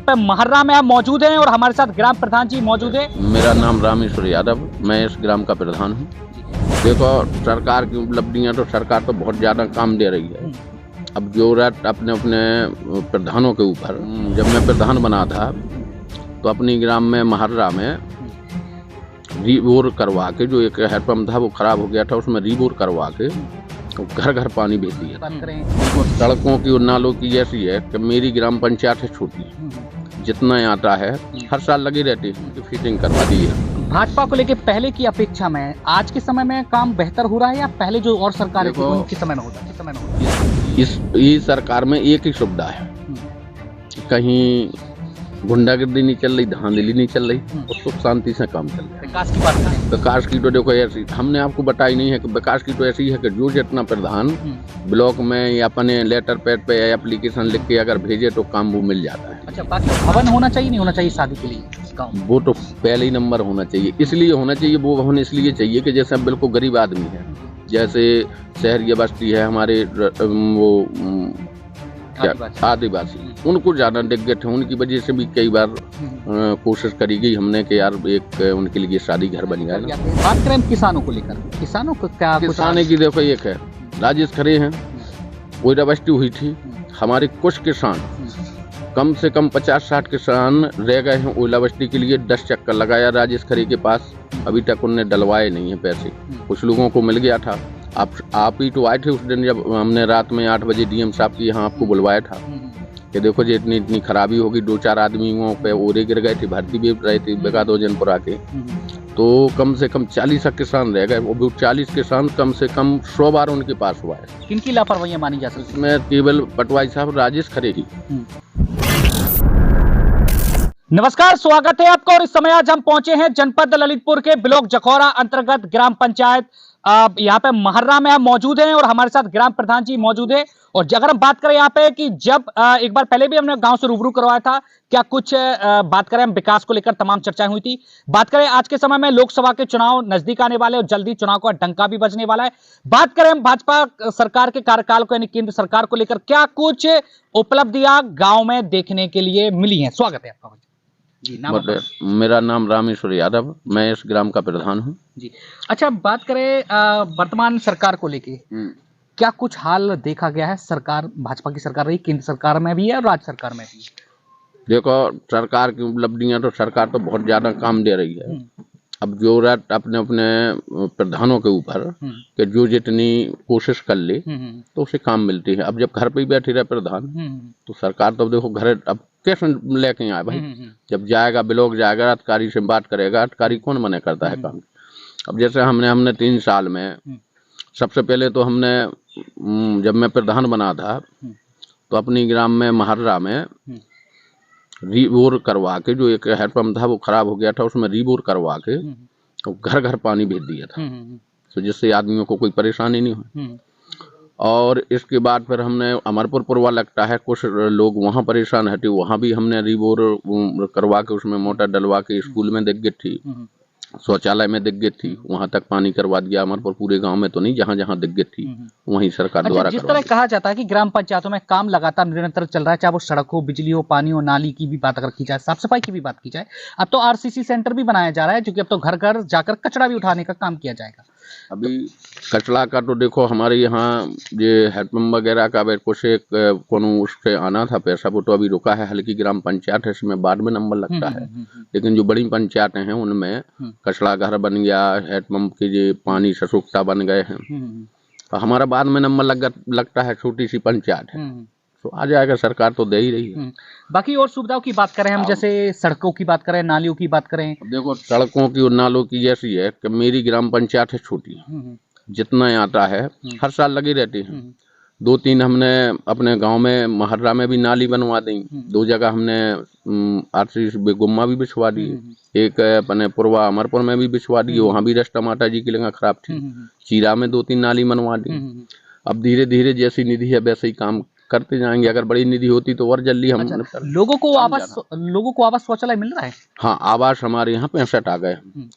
पे महर्रा में आप मौजूद हैं और हमारे साथ ग्राम प्रधान जी मौजूद है। मेरा नाम रामेश्वर यादव, मैं इस ग्राम का प्रधान हूँ। देखो, सरकार की उपलब्धियाँ तो सरकार तो बहुत ज़्यादा काम दे रही है। अब जो रात अपने अपने प्रधानों के ऊपर, जब मैं प्रधान बना था तो अपनी ग्राम में महर्रा में रीबोर करवा के, जो एक हैंडपम्प था वो खराब हो गया था, उसमें रीबोर करवा के घर घर पानी भेज दिया। सड़कों की और नालों की ऐसी है कि मेरी ग्राम पंचायत है छोटी, जितना आता है हर साल लगी रहती है, फिटिंग करवा दी है। भाजपा को लेके पहले की अपेक्षा में आज के समय में काम बेहतर हो रहा है या पहले जो और सरकार थी उनके समय में होता? इस सरकार में एक ही सुविधा है, कहीं गुंडागर्दी नहीं चल रही, धांधली नहीं चल रही और सुख शांति से काम चल रहा है। विकास की बात करें, विकास की तो देखो ऐसी हमने आपको बताई नहीं है कि विकास की तो ऐसी है कि जो जितना प्रधान ब्लॉक में या अपने लेटर पैड पे या एप्लीकेशन लिख के अगर भेजे तो काम वो मिल जाता है। अच्छा, बाकी भवन होना चाहिए नहीं होना चाहिए शादी के लिए गाँव? वो तो पहले ही नंबर होना चाहिए, इसलिए होना चाहिए वो भवन इसलिए चाहिए कि जैसे अब बिल्कुल गरीब आदमी है, जैसे शहरी बस्ती है हमारे वो आदिवासी, उनको ज़्यादा दिक्कत है। उनकी वजह से भी कई बार कोशिश करी गई हमने कि यार एक उनके लिए शादी घर बन जाए। बात करें किसानों को लेकर, किसानों को क्या किसाने की देखो एक है, राजेश खरे हैं, ओइला बस्ती हुई थी, हमारे कुछ किसान कम से कम 50-60 किसान रह गए हैं ओइला बस्ती के लिए। 10 चक्कर लगाया राजेश खरे के पास, अभी तक उनने डलवाए नहीं है पैसे। कुछ लोगों को मिल गया था, आप ही तो आए थे उस दिन जब हमने रात में 8 बजे डीएम साहब की यहाँ आपको बुलवाया था कि देखो जी इतनी खराबी होगी। 2-4 आदमियों पे ओरे गिर गए थे, भर्ती भी रहे थे बेगा 2 जनपुर आके, तो कम से कम 40 किसान रह गए। वो 40 किसान कम से कम 100 बार उनके पास हुआ है। किनकी लापरवाही मानी जा सकती है? मैं केवल पटवाई साहब राजेश खरे की। नमस्कार, स्वागत है आपका। और इस समय आज हम पहुंचे हैं जनपद ललितपुर के ब्लॉक जखौरा अंतर्गत ग्राम पंचायत यहाँ पे महर्रा में हम मौजूद हैं और हमारे साथ ग्राम प्रधान जी मौजूद है। और अगर हम बात करें यहाँ पे कि जब एक बार पहले भी हमने गांव से रूबरू करवाया था, क्या कुछ बात करें हम विकास को लेकर तमाम चर्चाएं हुई थी। बात करें आज के समय में लोकसभा के चुनाव नजदीक आने वाले और जल्दी चुनाव का डंका भी बजने वाला है। बात करें हम भाजपा सरकार के कार्यकाल को यानी केंद्र सरकार को लेकर, क्या कुछ उपलब्धियां गाँव में देखने के लिए मिली है? स्वागत है आपका जी। मेरा नाम रामेश्वर यादव, मैं इस ग्राम का प्रधान हूँ जी। अच्छा, बात करें वर्तमान सरकार को लेके, क्या कुछ हाल देखा गया है? सरकार भाजपा की सरकार रही, केंद्र सरकार में भी है और राज्य सरकार में भी है। देखो, सरकार की उपलब्धियां तो सरकार तो बहुत ज्यादा काम दे रही है। अब जो रात अपने अपने प्रधानों के ऊपर कि जो जितनी कोशिश कर ले तो उसे काम मिलती है। अब जब घर पे ही बैठे रहे प्रधान तो सरकार तो देखो घर अब कैसे लेके आए भाई। जब जाएगा ब्लॉक जाएगा, अधिकारी से बात करेगा, अधिकारी कौन मना करता है काम। अब जैसे हमने 3 साल में सबसे पहले तो हमने जब मैं प्रधान बना था तो अपनी ग्राम में महर्रा में रीबोर करवा के, जो एक हैंडपम्प था वो खराब हो गया था, उसमें रीबोर करवा के घर घर पानी भेज दिया था, तो जिससे आदमियों को कोई परेशानी नहीं हुई। और इसके बाद फिर हमने अमरपुर पुरवा लगता है, कुछ लोग वहाँ परेशान हटे, वहाँ भी हमने रीबोर करवा के उसमें मोटर डलवा के स्कूल में दिक्कत थी, शौचालय में दिक्कत थी, वहां तक पानी करवा दिया। अमरपुर पूरे गांव में तो नहीं, जहां जहां दिक्कत थी वहीं सरकार द्वारा। जिस तरह कहा जाता है कि ग्राम पंचायतों में काम लगातार निरंतर चल रहा है, चाहे वो सड़क हो, बिजली हो, पानी हो, नाली की भी बात अगर की जाए, साफ सफाई की भी बात की जाए, अब तो आरसीसी सेंटर भी बनाया जा रहा है, क्योंकि अब तो घर घर जाकर कचरा भी उठाने का काम किया जाएगा। अभी कचरा का तो देखो हमारे यहाँ ये हैंडपम्प वगैरह का कुछ एक कोनो उससे आना था पैसा, वो तो अभी रुका है। हल्की ग्राम पंचायत है, इसमें बाद में नंबर लगता है, लेकिन जो बड़ी पंचायतें हैं उनमें कचरा घर बन गया, हैंडपम्प के जो पानी ससुकता बन गए हैं, तो हमारा बाद में नंबर लगता है। छोटी सी पंचायत है तो आ जाएगा, सरकार तो दे ही रही है। बाकी और सुविधाओं की बात करें हम, जैसे सड़कों की बात करें, नालियों की बात करें। देखो, सड़कों की और नालों की ऐसी है कि मेरी ग्राम पंचायत है छोटी, जितना आता है हर साल लगी रहती है। 2-3 हमने अपने गांव में महर्रा में भी नाली बनवा दी, 2 जगह हमने आरसीसी गुम्मा भी बिछवा दी, एक अपने पुरवा अमरपुर में भी बिछवा दी, वहाँ भी रास्ता माता जी की लगा खराब थी। चीरा में 2-3 नाली बनवा दी। अब धीरे धीरे जैसी निधि है वैसे ही काम करते जाएंगे। अगर बड़ी निधि होती तो और जल्दी हम अच्छा, लोगों को आवास शौचालय मिल रहा है? हाँ, आवास हमारे यहाँ 65 आ गए।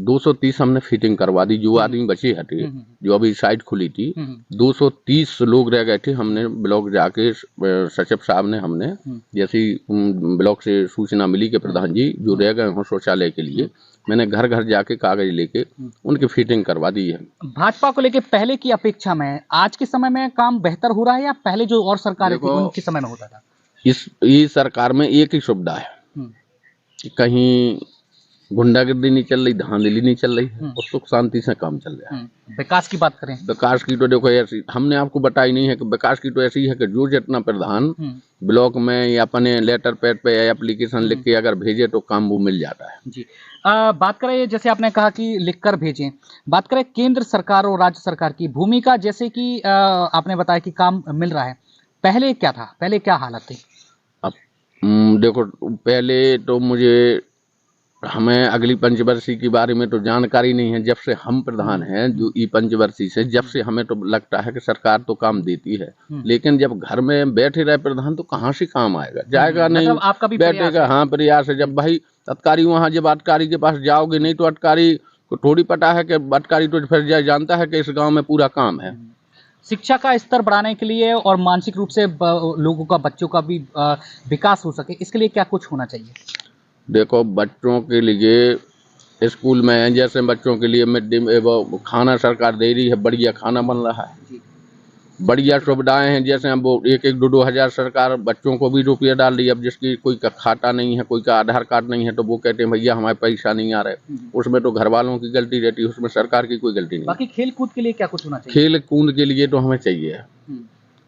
230 हमने फिटिंग करवा दी। जो आदमी बचे हटे, जो अभी साइट खुली थी, 230 लोग रह गए थे। हमने ब्लॉक जाके सचिव साहब ने हमने जैसी ब्लॉक से सूचना मिली कि प्रधान जी जो रह गए हो शौचालय के लिए, मैंने घर घर जाके कागज लेके उनकी फिटिंग करवा दी है। भाजपा को लेके पहले की अपेक्षा में आज के समय में काम बेहतर हो रहा है या पहले जो और सरकार थी उनके समय में होता था? इस सरकार में एक ही सुविधा है कि कहीं गुंडागर्दी नहीं चल रही, धांधली नहीं चल रही है और सुख शांति से काम चल रहा है। विकास की बात करें, विकास की तो देखो ऐसी हमने आपको बताई नहीं है कि विकास की तो ऐसी है कि जो जितना प्रधान ब्लॉक में या अपने लेटर पैड पे या एप्लीकेशन लिख के अगर भेजे तो काम वो मिल जाता है जी। बात करें जैसे आपने कहा कि लिखकर भेजें, बात करें केंद्र सरकार और राज्य सरकार की भूमिका, जैसे कि आपने बताया कि काम मिल रहा है, पहले क्या था, पहले क्या हालत थी? अब देखो पहले तो मुझे हमें अगली पंचवर्षीय के बारे में तो जानकारी नहीं है। जब से हम प्रधान हैं जो ई पंचवर्षीय से, जब से हमें तो लगता है कि सरकार तो काम देती है, लेकिन जब घर में बैठे रहे प्रधान तो कहाँ से काम आएगा, जाएगा नहीं, मतलब आपका भी बैठेगा। हाँ, प्रयास है। जब भाई अटकारी वहाँ जब अटकारी के पास जाओगे नहीं तो अटकारी को थोड़ी पता है कि अटकारी तो फिर जानता है कि इस गाँव में पूरा काम है। शिक्षा का स्तर बढ़ाने के लिए और मानसिक रूप से लोगों का, बच्चों का भी विकास हो सके, इसके लिए क्या कुछ होना चाहिए? देखो बच्चों के लिए स्कूल में जैसे बच्चों के लिए मिड डे वो खाना सरकार दे रही है, बढ़िया खाना बन रहा है, बढ़िया सुविधाएं हैं। जैसे हम वो 1-2 हज़ार सरकार बच्चों को भी रुपया डाल रही है। अब जिसकी कोई का खाता नहीं है, कोई का आधार कार्ड नहीं है, तो वो कहते हैं भैया हमारे पैसा नहीं आ रहे। उसमें तो घर वालों की गलती रहती है, उसमें सरकार की कोई गलती नहीं। बाकी खेल कूद के लिए क्या कुछ होना चाहिए? खेल कूद के लिए तो हमें चाहिए,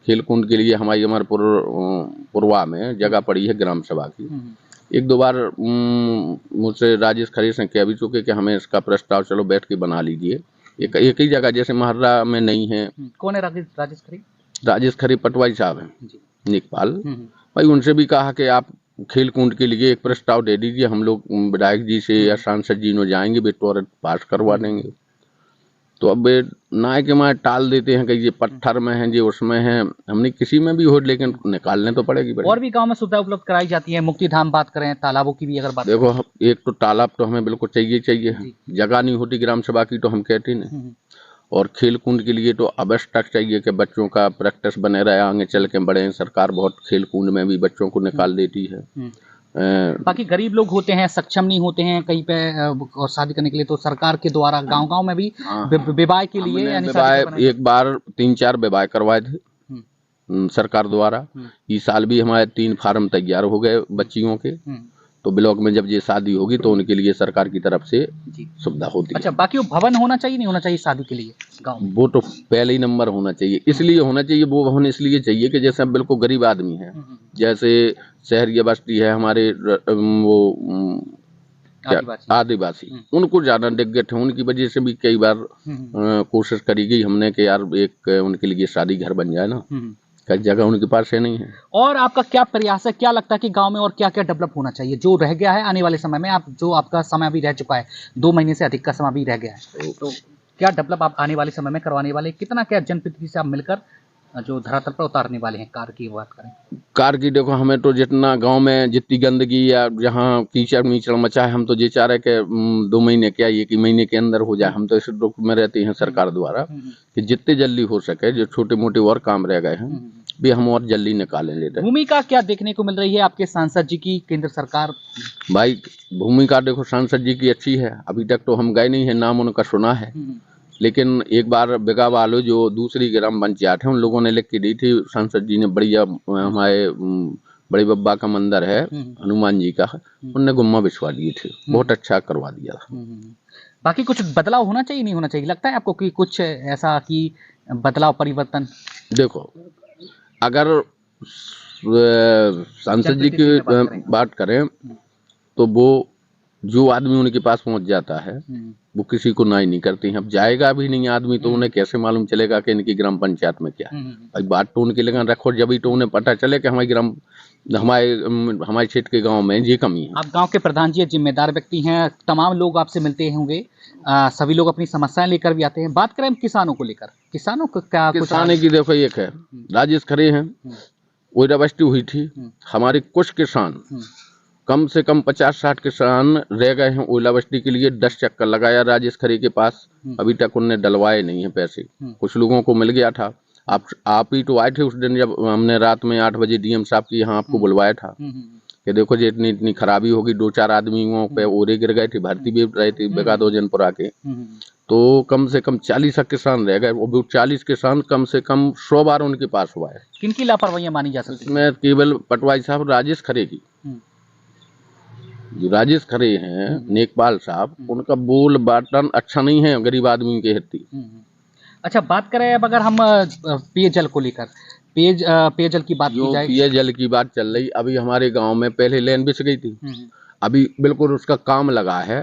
खेल कूद के लिए हमारे पुरवा में जगह पड़ी है ग्राम सभा की। 1-2 बार मुझसे राजेश खरे से कह भी चुके कि हमें इसका प्रस्ताव चलो बैठ के बना लीजिए। एक ही जगह जैसे महर्रा में नहीं है। कौन है राजेश खरे? राजेश खरे पटवारी साहब हैं निकपाल भाई। उनसे भी कहा कि आप खेल कूद के लिए एक प्रस्ताव दे दीजिए, हम लोग विधायक जी से या सांसद जी ने जाएंगे, वे त्वरित पास करवा देंगे। तो अब नाय के माए टाल देते हैं कि ये पत्थर में है, ये उसमें है। हमने किसी में भी हो, लेकिन निकालने तो पड़ेगी। और भी गांव में सुविधा उपलब्ध कराई जाती है, मुक्तिधाम बात करें, तालाबों की भी अगर बात देखो, एक तो तालाब तो हमें बिल्कुल चाहिए। जगह नहीं होती ग्राम सभा की तो हम कहते नहीं। और खेल कूद के लिए तो आवश्यक चाहिए कि बच्चों का प्रैक्टिस बने रहे, आगे चल के बढ़े। सरकार बहुत खेल कूद में भी बच्चों को निकाल देती है। बाकी गरीब लोग होते हैं, सक्षम नहीं होते हैं कहीं पे और शादी करने के लिए, तो सरकार के द्वारा गांव-गांव में भी विवाह के लिए एक बार 3-4 विवाह करवाए थे सरकार द्वारा। इस साल भी हमारे 3 फार्म तैयार हो गए बच्चियों के। तो ब्लॉक में जब ये शादी होगी तो उनके लिए सरकार की तरफ से सुविधा होती है। अच्छा, बाकी वो भवन होना चाहिए, नहीं होना चाहिए शादी के लिए गाँव में? वो तो पहले ही नंबर होना चाहिए। इसलिए होना चाहिए वो भवन, इसलिए चाहिए कि जैसे हम बिल्कुल गरीब आदमी हैं, जैसे शहरी बस्ती है हमारे वो आदिवासी, उनको ज्यादा दिक्कत है। उनकी वजह से भी कई बार कोशिश करी गई हमने कि यार एक उनके लिए शादी घर बन जाए ना, कई जगह उनके पास है नहीं है। और आपका क्या प्रयास है, क्या लगता है कि गांव में और क्या क्या डेवलप होना चाहिए जो रह गया है आने वाले समय में? आपका समय अभी रह चुका है, 2 महीने से अधिक का समय भी रह गया है, तो क्या डेवलप आप आने वाले समय में करवाने वाले, कितना क्या जनप्रतिनिधि से आप मिलकर जो धरातल पर उतारने वाले हैं? कार की बात करें, कार की देखो, हमें तो जितना गांव में जितनी गंदगी या जहाँ कीचड़ मीचड़ मचा है, हम तो ये चाह रहे कि 2 महीने क्या 1 ही महीने के अंदर हो जाए। हम तो इस दुख में रहते हैं सरकार द्वारा कि जितने जल्दी हो सके, जो छोटे मोटे और काम रह गए हैं भी हम और जल्दी निकाले लेते हैं। भूमिका क्या देखने को मिल रही है आपके सांसद जी की, केंद्र सरकार? भाई भूमिका देखो सांसद जी की अच्छी है। अभी तक तो हम गए नहीं है, नाम उनका सुना है, लेकिन एक बार बिगा वालो जो दूसरी ग्राम पंचायत है उन लोगों ने लिख के दी थी। सांसद जी ने बढ़िया, हमारे बड़े बब्बा का मंदिर है हनुमान जी का, उनने गुम्मा बिछवा दिए थे, बहुत अच्छा करवा दिया था। बाकी कुछ बदलाव होना चाहिए, नहीं होना चाहिए, लगता है आपको कि कुछ ऐसा कि बदलाव परिवर्तन? देखो, अगर सांसद जी की बात करें तो वो जो आदमी उनके पास पहुंच जाता है वो किसी को ना ही नहीं करती हैं। अब जाएगा भी नहीं आदमी तो उन्हें कैसे मालूम चलेगा कि इनकी ग्राम पंचायत में क्या है? भाई बात तो उनके लिए रखो, जब ही तो उन्हें पता चले कि हमारे क्षेत्र के गांव में ये कमी है। आप गांव के प्रधान जी, जिम्मेदार व्यक्ति हैं, तमाम लोग आपसे मिलते होंगे, सभी लोग अपनी समस्याएं लेकर भी आते हैं। बात करें किसानों को लेकर, किसानों को क्या? किसानी की देखो, एक है राजेश खरे हैं, ओलावृष्टि हुई थी, हमारे कुछ किसान कम से कम 50-60 किसान रह गए हैं ओलावृष्टि के लिए। 10 चक्कर लगाया राजेश खरे के पास, अभी तक उनने डलवाए नहीं है पैसे। कुछ लोगों को मिल गया था। आप ही तो आए थे उस दिन जब हमने रात में 8 बजे डीएम साहब की यहाँ आपको बुलवाया था कि देखो जी इतनी इतनी खराबी होगी। 2-4 आदमियों पे ओरे गिर गए थे, भर्ती भी रहे थे बेकादो जनपुरा के। तो कम से कम 40 किसान रह गए। वो 40 किसान कम से कम 100 बार उनके पास हुआ है। किनकी लापरवाहियां मानी जा सकती है? इसमें केवल पटवारी साहब राजेश खरे की, जो राजेश खरे हैं नेकपाल साहब, उनका बोल बाटन अच्छा नहीं है गरीब आदमी के हित। अच्छा, बात करें अब अगर हम पेयजल को लेकर, पेयजल की बात की जाए, पेयजल की बात चल रही। अभी हमारे गांव में पहले लेन बिछ गई थी, अभी बिल्कुल उसका काम लगा है।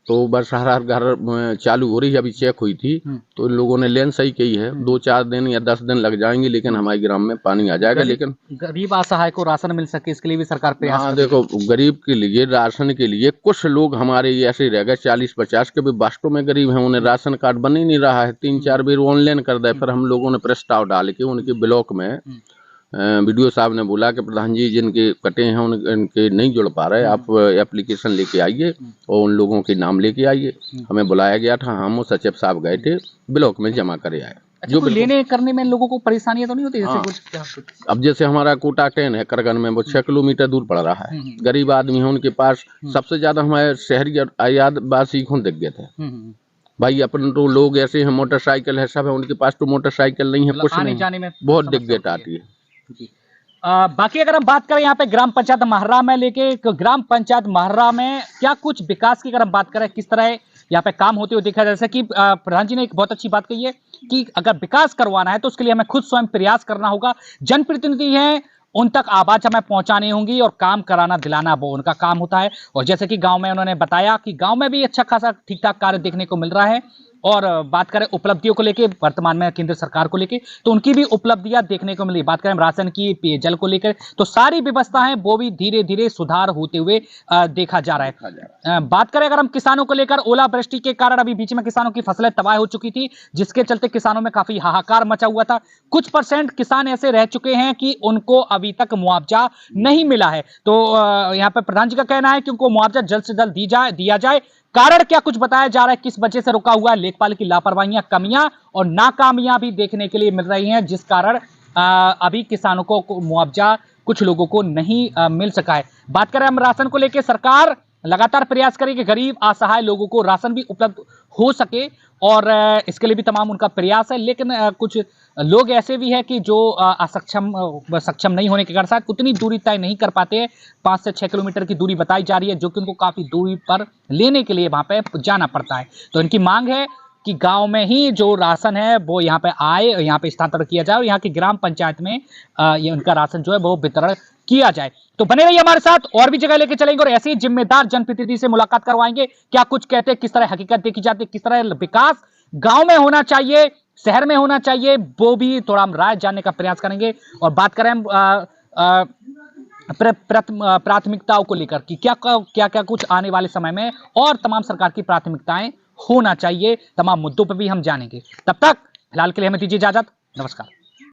तो बस हर घर में चालू हो रही है। अभी चेक हुई थी तो इन लोगों ने लेन सही की है। 2-4 दिन या 10 दिन लग जाएंगे, लेकिन हमारे ग्राम में पानी आ जाएगा। लेकिन गरीब असहाय को राशन मिल सके, इसके लिए भी सरकार प्रयास। हाँ देखो, गरीब के लिए राशन के लिए कुछ लोग हमारे ऐसे रह गए 40-50 के भी वास्तव में गरीब हैं, उन्हें राशन कार्ड बन ही नहीं रहा है। 3-4 बार ऑनलाइन कर दे। फिर हम लोगों ने प्रस्ताव डाल के उनके ब्लॉक में वीडियो साहब ने बोला कि प्रधान जी जिनके कटे हैं उनके नहीं जुड़ पा रहे, आप एप्लीकेशन लेके आइए और उन लोगों के नाम लेके आइए। हमें बुलाया गया था, हम सचिव साहब गए थे, ब्लॉक में जमा करे आए। अच्छा, जो लेने करने में लोगों को परेशानियां तो नहीं होती? जैसे कुछ अब जैसे हमारा कोटा ट्रेन है करगन में, वो 6 किलोमीटर दूर पड़ रहा है। गरीब आदमी है, उनके पास सबसे ज्यादा हमारे शहरी आयातवासी को दिख गए थे। भाई अपन तो लोग ऐसे हैं, मोटरसाइकिल है सब है, उनके पास तो मोटरसाइकिल नहीं है, कुछ नहीं, जाने में बहुत दिक्कत आती है। बाकी अगर हम बात करें यहाँ पे ग्राम पंचायत महर्रा में लेके, ग्राम पंचायत महर्रा में क्या कुछ विकास की अगर हम बात करें, किस तरह यहाँ पे काम होते हुए देखा जाए, जैसे कि प्रधान जी ने एक बहुत अच्छी बात कही है कि अगर विकास करवाना है तो उसके लिए हमें खुद स्वयं प्रयास करना होगा। जनप्रतिनिधि हैं, उन तक आवाज हमें पहुंचानी होंगी और काम कराना दिलाना वो उनका काम होता है। और जैसे कि गांव में उन्होंने बताया कि गांव में भी अच्छा खासा ठीक ठाक कार्य देखने को मिल रहा है। और बात करें उपलब्धियों को लेकर, वर्तमान में केंद्र सरकार को लेकर, तो उनकी भी उपलब्धियां देखने को मिली। बात करें राशन की, पेयजल को लेकर, तो सारी व्यवस्था है वो भी धीरे धीरे सुधार होते हुए देखा जा रहा है। बात करें अगर हम किसानों को लेकर, ओलावृष्टि के कारण अभी बीच में किसानों की फसलें तबाह हो चुकी थी, जिसके चलते किसानों में काफी हाहाकार मचा हुआ था। कुछ % किसान ऐसे रह चुके हैं कि उनको अभी तक मुआवजा नहीं मिला है। तो यहाँ पर प्रधान जी का कहना है कि उनको मुआवजा जल्द से जल्द दिया जाए। कारण क्या कुछ बताया जा रहा है, किस वजह से रुका हुआ है, लेखपाल की लापरवाहियां, कमियां और नाकामियां भी देखने के लिए मिल रही हैं, जिस कारण अभी किसानों को मुआवजा कुछ लोगों को नहीं मिल सका है। बात करें हम राशन को लेकर, सरकार लगातार प्रयास करे कि गरीब असहाय लोगों को राशन भी उपलब्ध हो सके और इसके लिए भी तमाम उनका प्रयास है। लेकिन कुछ लोग ऐसे भी हैं कि जो सक्षम नहीं होने के कारण शायद उतनी दूरी तय नहीं कर पाते हैं। 5 से 6 किलोमीटर की दूरी बताई जा रही है, जो कि उनको काफी दूरी पर लेने के लिए वहां पे जाना पड़ता है। तो इनकी मांग है कि गांव में ही जो राशन है वो यहाँ पे आए, यहाँ पे स्थानांतरण किया जाए और यहाँ की ग्राम पंचायत में ये उनका राशन जो है वो वितरण किया जाए। तो बने रहिए हमारे साथ, और भी जगह लेके चलेंगे और ऐसे ही जिम्मेदार जनप्रतिनिधि से मुलाकात करवाएंगे। क्या कुछ कहते हैं, किस तरह हकीकत देखी जाती है, किस तरह विकास गांव में होना चाहिए, शहर में होना चाहिए, वो भी थोड़ा हम राय जानने का प्रयास करेंगे। और बात करें हम प्राथमिकताओं को लेकर कि क्या कुछ आने वाले समय में और तमाम सरकार की प्राथमिकताएं होना चाहिए, तमाम मुद्दों पर भी हम जानेंगे। तब तक फिलहाल के लिए हमें दीजिए इजाजत। नमस्कार।